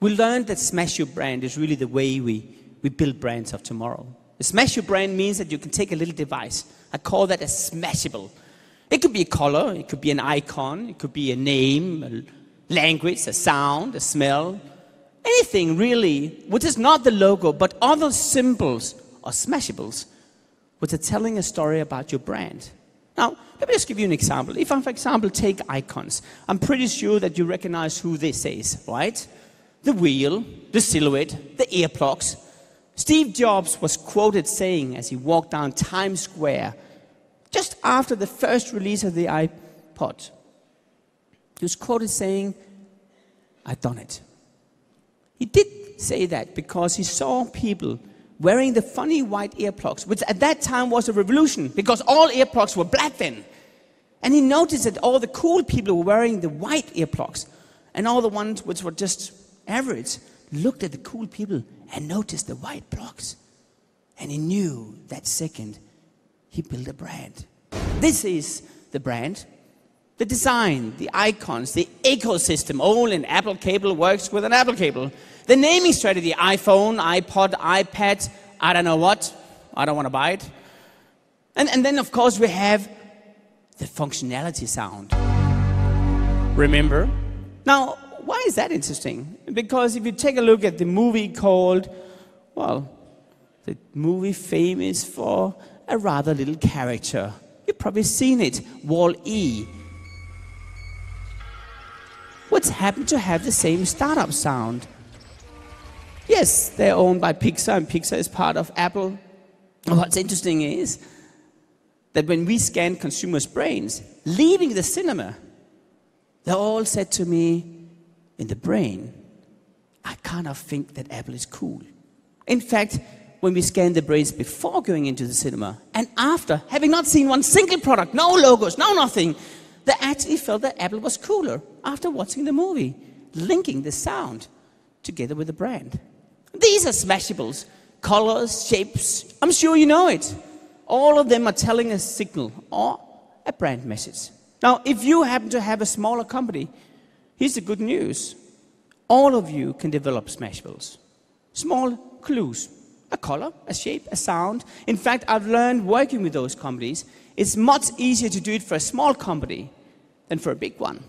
we learned that smash your brand is really the way we build brands of tomorrow. A smash your brand means that you can take a little device. I call that a smashable. It could be a color, it could be an icon, it could be a name, a language, a sound, a smell, anything really, which is not the logo, but other symbols or smashables, which are telling a story about your brand. Now, let me just give you an example. If I, for example, take icons, I'm pretty sure that you recognize who this is, right? The wheel, the silhouette, the earplugs. Steve Jobs was quoted saying as he walked down Times Square just after the first release of the iPod. He was quoted saying, "I've done it." He did say that because he saw people wearing the funny white earplugs, which at that time was a revolution because all earplugs were black then. And he noticed that all the cool people were wearing the white earplugs, and all the ones which were just average looked at the cool people and noticed the white plugs. And he knew that second he built a brand. This is the brand. The design, the icons, the ecosystem, all in Apple cable works with an Apple cable. The naming strategy, iPhone, iPod, iPad, I don't know what. I don't want to buy it. And then, of course, we have the functionality sound. Remember? Now, why is that interesting? Because if you take a look at the movie called, well, the movie famous for a rather little character. You've probably seen it, Wall-E. What's happened to have the same startup sound? Yes, they're owned by Pixar, and Pixar is part of Apple. What's interesting is that when we scanned consumers' brains, leaving the cinema, they all said to me, in the brain, I kind of think that Apple is cool. In fact, when we scanned the brains before going into the cinema, and after, having not seen one single product, no logos, no nothing, they actually felt that Apple was cooler after watching the movie, linking the sound together with the brand. These are smashables, colors, shapes, I'm sure you know it. All of them are telling a signal or a brand message. Now, if you happen to have a smaller company, here's the good news. All of you can develop smashables. Small clues, a color, a shape, a sound. In fact, I've learned working with those companies, it's much easier to do it for a small company than for a big one.